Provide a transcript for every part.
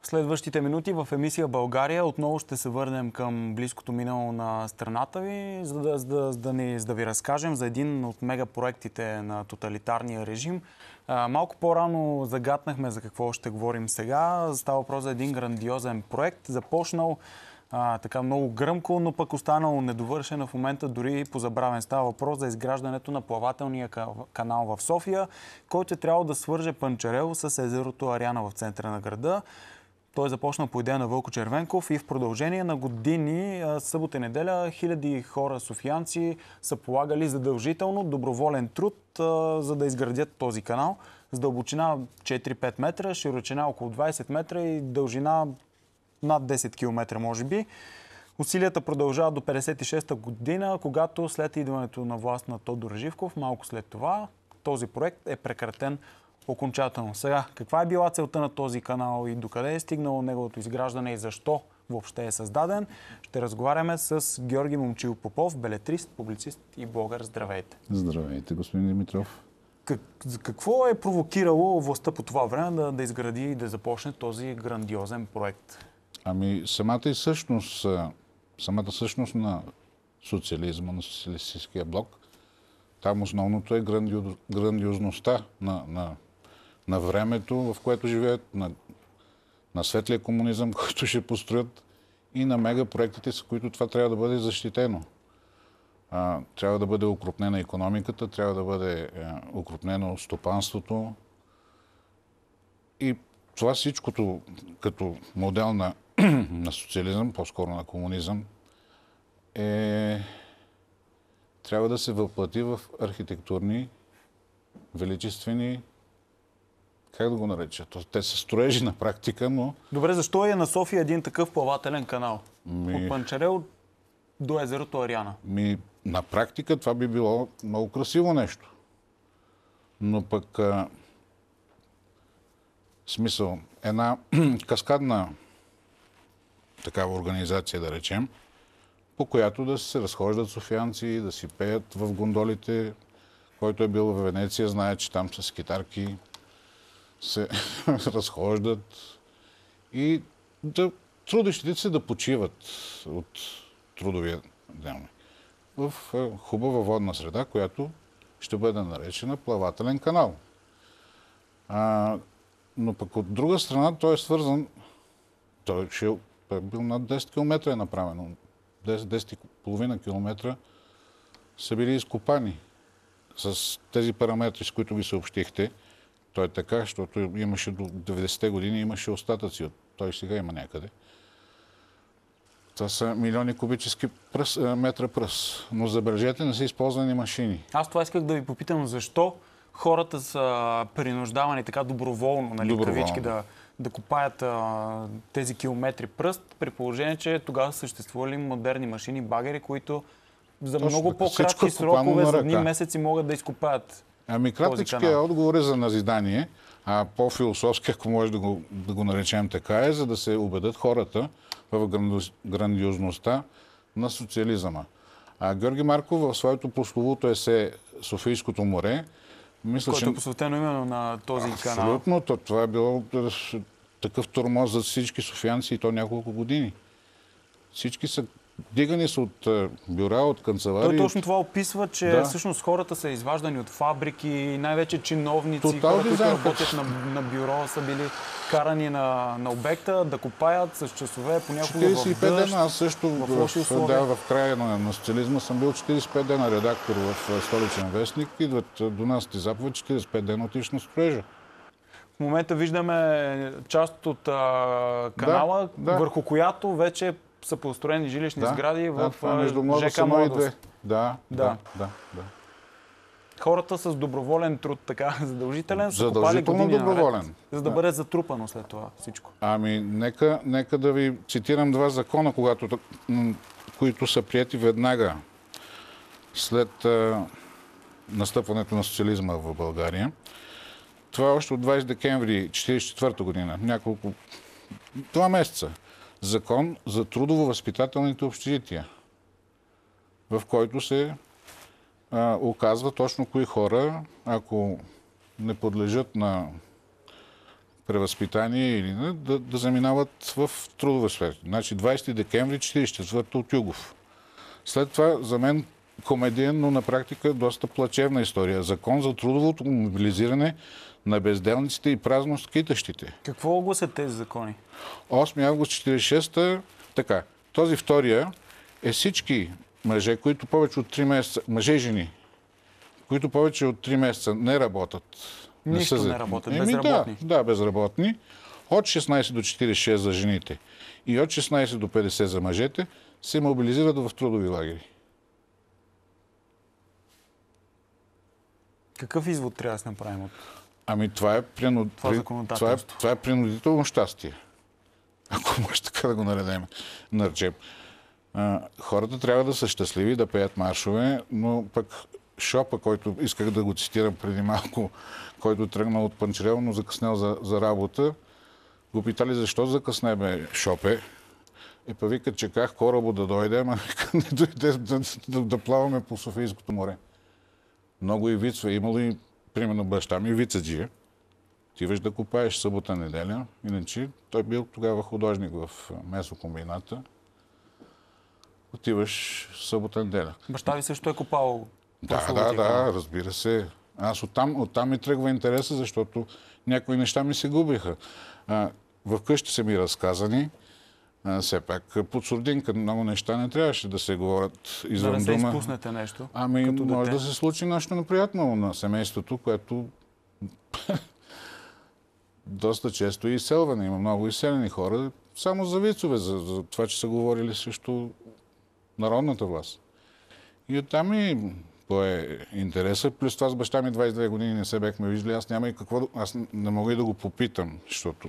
следващите минути в емисия България отново ще се върнем към близкото минало на страната ви, за да ви разкажем за един от мегапроектите на тоталитарния режим. Малко по-рано загатнахме за какво ще говорим сега. Става въпрос за един грандиозен проект, започнал така много гръмко, но пък останало недовършен в момента, дори позабравен. Става въпрос за изграждането на плавателния канал в София, който е трябвало да свърже Панчарево с езерото Аряна в центъра на града. Той започна по идея на Вълко Червенков и в продължение на години, събота и неделя, хиляди хора, софиянци, са полагали задължително доброволен труд, за да изградят този канал с дълбочина 4-5 метра, широчина около 20 метра и дължина над 10 км, може би. Усилията продължават до 1956 година, когато след идването на власт на Тодор Живков, малко след това, този проект е прекратен окончателно. Сега, каква е била целта на този канал и докъде е стигнало неговото изграждане и защо въобще е създаден? Ще разговаряме с Георги Момчил Попов, белетрист, публицист и блогър. Здравейте! Здравейте, господин Димитров. Какво е провокирало властта по това време да изгради и да започне този грандиозен проект? Ами, самата същност на социализма, на социалистическия блок, там основното е грандиозността на времето, в което живеят, на светлия комунизъм, който ще построят, и на мегапроектите, с които това трябва да бъде защитено. Трябва да бъде укрупнена икономиката, трябва да бъде укрупнено стопанството. И това всичкото като модел на социализъм, по-скоро на комунизъм, трябва да се въплати в архитектурни, величествени, как да го нареча? Те са строежи на практика, но... Добре, защо е на София един такъв плавателен канал? От Панчарево до езерото Аряна. На практика това би било много красиво нещо. Но пък смисъл, една каскадна такава организация, да речем, по която да се разхождат софиянци, да си пеят в гондолите. Който е бил в Венеция, знае, че там с китарки се разхождат и трудещите се да почиват от трудовия ден в хубава водна среда, която ще бъде наречена плавателен канал. Но пък от друга страна той е свързан, той е бил над 10 км е направено. 10,5 км са били изкопани с тези параметри, с които ви съобщихте. Той е така, защото имаше до 90-те години имаше остатъци. Той сега има някъде. Това са милиони кубически метра пръс. Но забележете, не са използвани машини. Аз това исках да ви попитам, защо хората са принуждавани така доброволно, нали, кавички, да копаят тези километри пръст, при положение, че тогава съществували модерни машини, багери, които за много по-кратки срокове, за дни, месеци могат да изкопаят. Ами кратичкият отговор е за назидание, а по-философски, ако може да го наречем така, е за да се убедят хората в грандиозността на социализма. Георги Марков в своето прословуто есе «Софийското море», мисля, което е посветено именно на този канал. Абсолютно. Това е било такъв тормоз за всички софиянци и то няколко години. Всички са дигани от бюра, от канцеларии. Той точно това описва, че всъщност хората са изваждани от фабрики, най-вече чиновници, хора, които работят на бюро, са били карани на обекта да копаят с часове, понякога в дъжд, дена. Аз също в края на социализма съм бил 45 дена редактор в Столичен вестник. Идват до нас ти заповед, 45 дена отиш на строежа. В момента виждаме част от канала, върху която вече са построени жилищни сгради в ЖК Младост. Да. Хората с доброволен труд, така, задължителен, са копали години наред, за да бъде затрупано след това всичко. Ами, нека да ви цитирам два закона, които са приети веднага след настъпването на социализма в България. Това е още от 20 декември 1944 година, два месеца. Закон за трудово-възпитателните общежития, в който се оказва точно кои хора, ако не подлежат на превъзпитание или да заминават в трудова сфера. Значи 20 декември 44 от Югов. След това за мен комедиен, но на практика доста плачевна история. Закон за трудовото мобилизиране на безделниците и празно скитащите. Какво огласят тези закони? 8 август 46-та, така. Този втория е всички мъже, които повече от 3 месеца, мъже и жени, които повече от 3 месеца не работят. Нищо не работят, безработни. Да, безработни. От 16 до 46 за жените и от 16 до 50 за мъжете се мобилизират в трудови лагери. Какъв извод трябва да се направим от Ами това е, това е принудително щастие. Ако може така да го наречем. Хората трябва да са щастливи, да пеят маршове, но пък Шопа, който исках да го цитирам преди малко, който тръгнал от Панчерел, но закъснел за работа, го питали защо закъсне, бе, Шопе. Па вика, чеках кораба да дойде, ама не дойде да плаваме по Софийското море. Много и вицове. Имало и, примерно, баща ми вицаджия. Отиваш да копаеш събота, неделя. Иначе той бил тогава художник в месокомбината. Отиваш събота, неделя. Баща ви също е копал? Да, разбира се. Аз оттам ми тръгва интереса, защото някои неща ми се губиха. Вкъщи са ми разказани. Все пак под сурдинка много неща не трябваше да се говорят извън дума. Да не се изпуснете нещо? Ами може да се случи нещо неприятно на семейството, което доста често е изселване. Има много изселени хора, само за вицове, за това, че са говорили срещу народната власт. И оттам ми пое интереса. Плюс това с баща ми 22 години не се бяхме виждали. Аз не мога и да го попитам, защото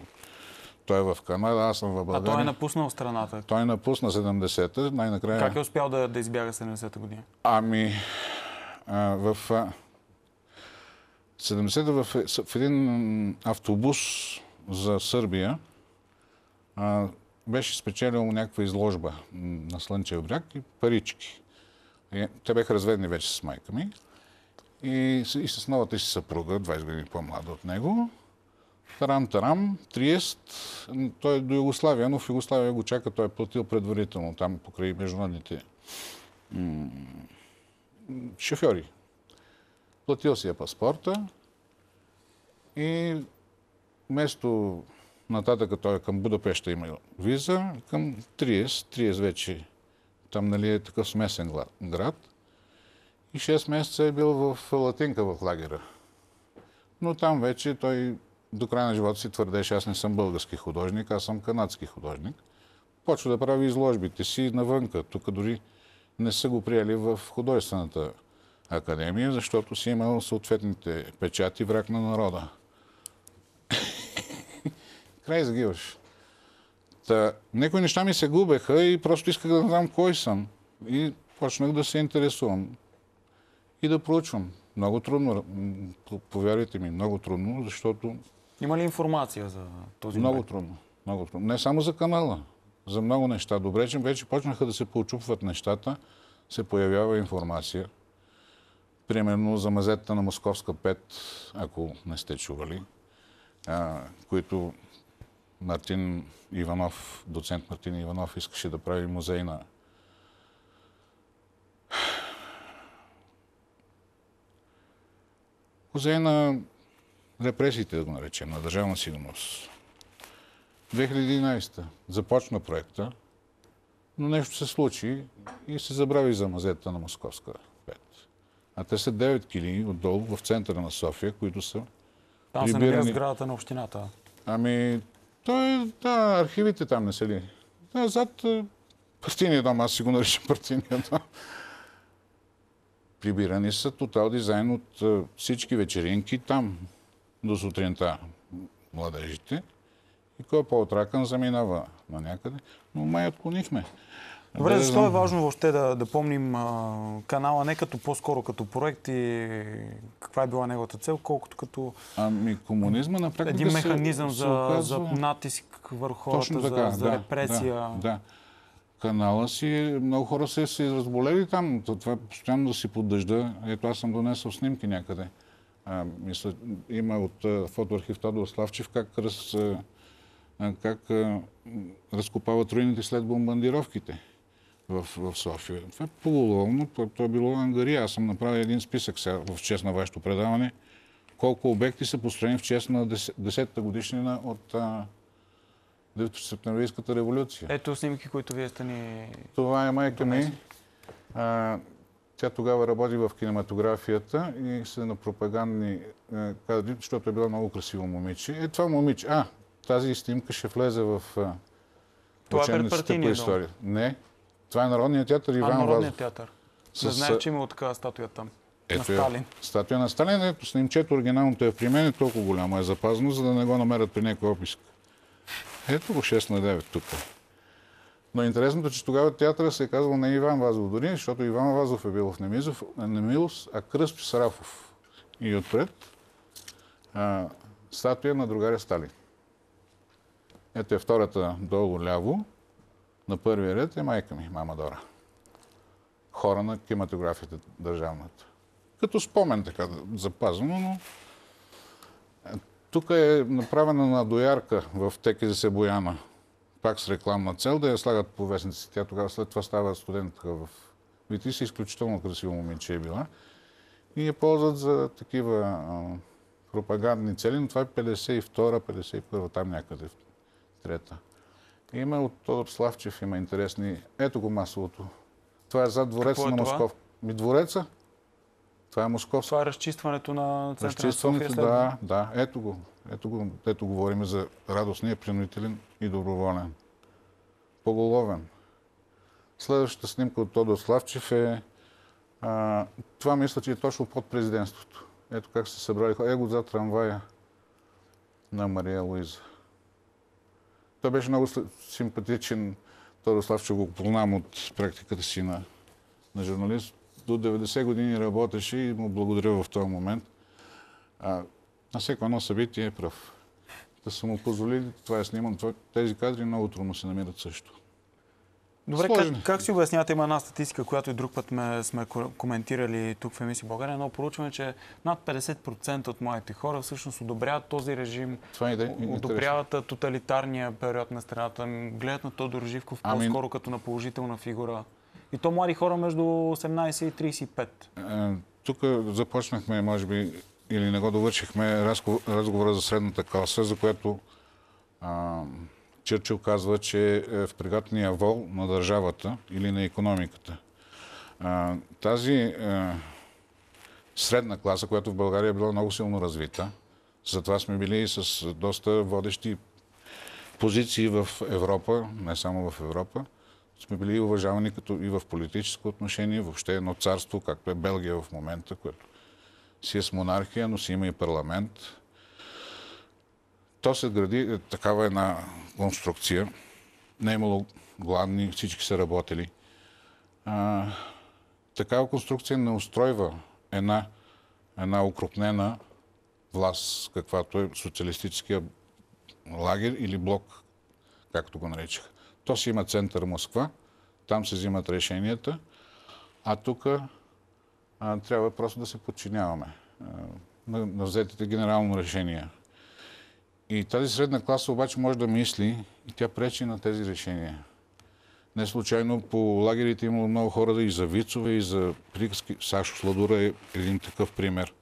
той е в Канада, аз съм в България. А той е напуснал страната? Той напусна 70-та, най-накрая. Как е успял да избяга 70-та година? Ами, в 70-та в един автобус за Сърбия беше спечелил някаква изложба на Слънчев бряг и парички. Те бяха разведени вече с майка ми. И с новата си съпруга, 20 години по-млада от него. Тарам, Триест. Той е до Югославия, но в Югославия го чака. Той е платил предварително там покрай международните шофьори. Платил си паспорта и вместо нататък той е към Будапеща има виза, към Триест. Триест вече там нали е такъв смесен град. И 6 месеца е бил в Латинка в лагера. Но там вече той до края на живота си твърдеше, аз не съм български художник, аз съм канадски художник. Почва да прави изложбите си навънка. Тук дори не са го приели в художествената академия, защото си имал съответните печати враг на народа. Край загиваш. Някои неща ми се губеха и просто исках да знам кой съм. И почнах да се интересувам и да проучвам. Много трудно, повярвайте ми, много трудно, защото... Има ли информация за този Много трудно. Не само за канала, за много неща. Добре, че вече почнаха да се поучупват нещата, се появява информация. Примерно за мазетата на Московска 5, ако не сте чували, които Мартин Иванов, доцент Мартин Иванов, искаше да прави музей на репресиите, да го наречем, на държавна сигурност. 2011 започна проекта, но нещо се случи и се забрави за мазетата на Московска 5. А те са 9 кили отдолу в центъра на София, които са там се намира сградата на общината. Ами, архивите там не са ли? Зад партийния дом, аз си го наричам партийния дом. Прибирани са тотал дизайн от всички вечеринки там до сутринта младежите. И кой е по-отракан заминава на някъде. Но май отклонихме. Добре, защо е важно въобще да помним канала не като по-скоро като проект и каква е била неговата цел, колкото като комунизма на практика един механизъм за натиск върху хората, за репресия. Да. Канала си, много хора се разболели там. Това постоянно да си под дъжда. Ето аз съм донесъл снимки някъде. Мисля, има от фотоархив Тодор Славчев как разкопават руините след бомбардировките в София. Това е полуловно, то е било ангария. Аз съм направил един списък сега в чест на вашето предаване. Колко обекти са построени в чест на 10-та годишнина от 9-септемврийската революция. Ето снимки, които вие сте ни... Това е майка ми. Тя тогава работи в кинематографията и са на пропагандни кадри, защото е била много красиво момиче. Това момиче... Тази снимка ще влезе в учебниците по история. Не. Това е Народният театър Иван Вазов. Народният театър. Не знаех, че има такава статуя там. На Сталин. Статуя на Сталин. Ето снимчето, оригиналното е при мен, толкова голямо е запазено, за да не го намерят при някой описк. Ето го 6 на 9 тук. Но интересното, че тогава театъра се е казвал не Иван Вазов дори, защото Иван Вазов е бил в Немилос, а Кръстю Сарафов. И отпред статуя на другаря Сталин. Ето е втората долу ляво. На първия ред е майка ми, мама Дора. Хора на кинематографията държавната. Като спомен така запазвано, но тук е направена на доярка в ТКЗС Бояна. Пак с рекламна цел, да я слагат по вестници. Тя тогава след това става студентка в Витис. Изключително красиво момиче е била. И я ползват за такива пропагандни цели, но това е 52-а, 51-а, там някъде. Трета. Има от Тодор Славчев, има интересни... Ето го масовото. Това е зад двореца на Москов. Двореца? Това е Московско. Това е разчистването на центъра на София. Да. Ето го. Ето говорим за радостния, принудителен и доброволен. Поголовен. Следващата снимка от Тодор Славчев е... това мисля, че е точно под президентството. Ето как се събрали. Его зад трамвая на Мария Луиза. Той беше много симпатичен. Тодор Славчев го познавам от практиката си на журналист. До 90 години работеше и му благодаря в този момент. На всяко едно събитие е прав. Да са му позволили, това е снимано. Тези кадри много трудно се намират също. Добре, как си обяснявате, има една статистика, която и друг път сме коментирали тук в Емисия България, едно проучване, че над 50% от младите хора всъщност одобряват този режим, одобряват тоталитарния период на страната, гледат на Тодор Живков по-скоро като на положителна фигура. И то млади хора между 18 и 35. Тук започнахме, може би, или не го довършихме, разговора за средната класа, за което Чърчил казва, че е впрегатния вол на държавата или на икономиката. Тази средна класа, която в България е била много силно развита, затова сме били и с доста водещи позиции в Европа, не само в Европа, сме били уважавани като и в политическо отношение, въобще едно царство, както е Белгия в момента, което си е с монархия, но си има и парламент. То се гради такава една конструкция. Не е имало гладни, всички са работили. Такава конструкция не устройва една укрупнена власт, каквато е социалистическия лагер или блок, както го наричаха. То си има център Москва, там се взимат решенията, а тук трябва просто да се подчиняваме на взетите генерално решения. И тази средна класа обаче може да мисли и тя пречи на тези решения. Не случайно по лагерите имало много хора и за вицове, и за приказки. Сашо Сладура е един такъв пример.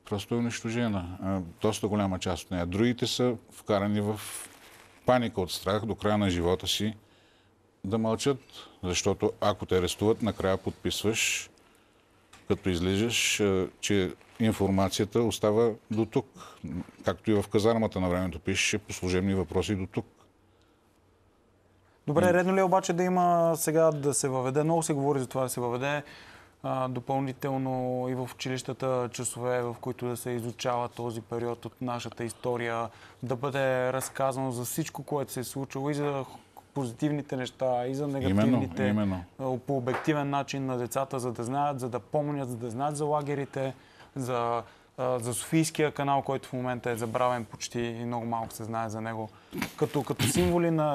Просто е унищожена. Доста голяма част от нея. Другите са вкарани в паника от страх до края на живота си да мълчат, защото ако те арестуват, накрая подписваш, като излизаш, че информацията остава до тук. Както и в казармата на времето пишеше по служебни въпроси до тук. Добре, редно ли е обаче да има сега да се въведе, много се говори за това да се въведе допълнително и в училищата часове, в които да се изучава този период от нашата история, да бъде разказано за всичко, което се е случило и за позитивните неща, и за негативните. Именно. По обективен начин на децата, за да знаят, за да помнят, за да знаят за лагерите, за Софийския канал, който в момента е забравен почти и много малко се знае за него. Като символи на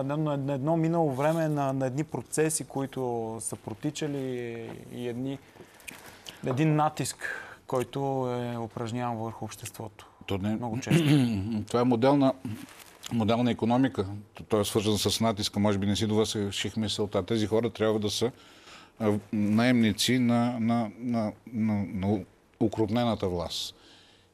едно минало време, на едни процеси, които са протичали и един натиск който е упражняван върху обществото. Много често. Това е моделна икономика. Той е свързан с натиска. Може би не си довърших мисълта. Тези хора трябва да са наемници на укрупнената власт.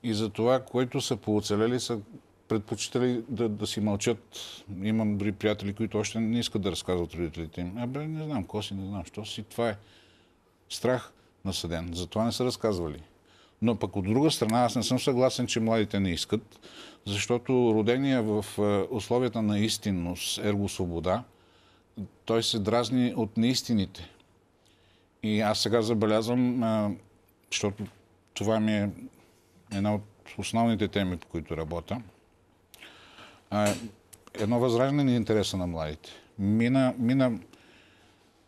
И за това, които са пооцелели, са предпочитали да си мълчат. Имам дори приятели, които още не искат да разказват родителите им. Не знам, коси, не знам, що си. Това е страх насъден. Затова не са разказвали. Но пък от друга страна, аз не съм съгласен, че младите не искат, защото родения в условията на истинност, ерго свобода, той се дразни от неистините. И аз сега забелязвам, защото това ми е една от основните теми, по които работя, едно възраждане на интереса на младите.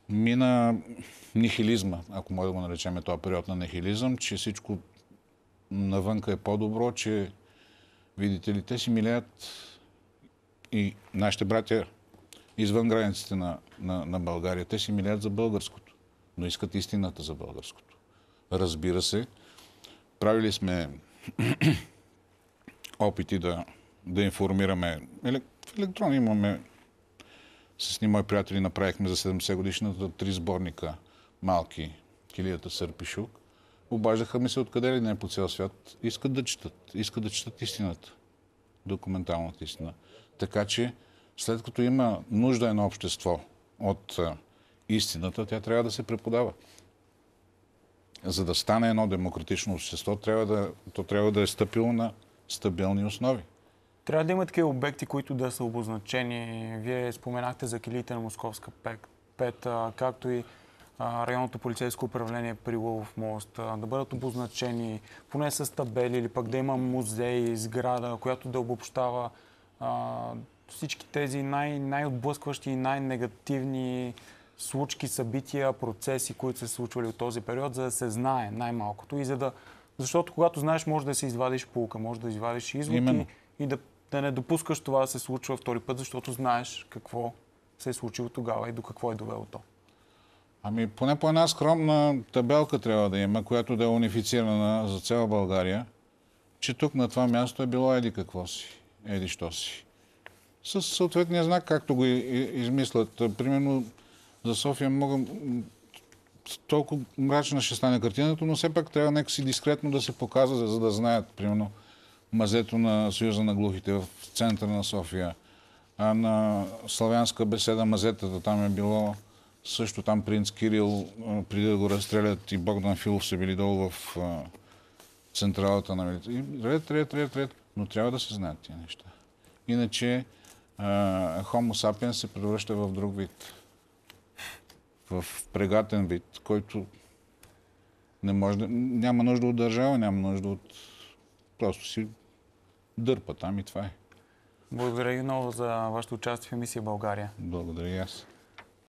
Мина нихилизма, ако може да го наречем този период на нихилизъм, че всичко навънка е по-добро, че, видите ли, те си милеят и нашите братя извън границите на България, те си милеят за българското, но искат истината за българското. Разбира се, правили сме опити да информираме. В Електрон имаме, с мои приятели направихме за 70 годишната 3 сборника малки, Килията Сърпишук. Обаждаха ми се откъде ли не е по цял свят. Искат да четат истината. Документалната истина. Така че, след като има нужда едно общество от истината, тя трябва да се преподава. За да стане едно демократично общество, то трябва да е стъпило на стабилни основи. Трябва да има такива обекти, които да са обозначени. Вие споменахте за килиите на Московска 5, както и районното полицейско управление при Лъвов мост, да бъдат обозначени поне с табели или пък да има музей, сграда, която да обобщава всички тези най-отблъскващи и най-негативни случки, събития, процеси, които се случвали от този период, за да се знае най-малкото. Защото когато знаеш, може да се извадиш поука, може да извадиш изводи и да не допускаш това да се случва втори път, защото знаеш какво се е случило тогава и до какво е довело то. Поне по една скромна табелка трябва да има, която да е унифицирана за цяла България, че тук на това място е било еди какво си, еди що си. С съответния знак, както го измислят. Примерно за София толкова мрачна ще стане картината, но все пак трябва нека си дискретно да се показва, за да знаят, примерно, мазето на Съюза на глухите в центъра на София, а на Славянска беседа мазетата там е било също там принц Кирил, преди да го разстрелят, и Богдан Филов са били долу в централата на милиция. Ред. Но трябва да се знаят тия неща. Иначе Homo sapiens се превръща в друг вид. В прегатен вид, който няма нужда от държава, няма нужда от... Просто си дърпа там и това е. Благодаря ви много за вашето участие в емисия България. Благодаря и аз.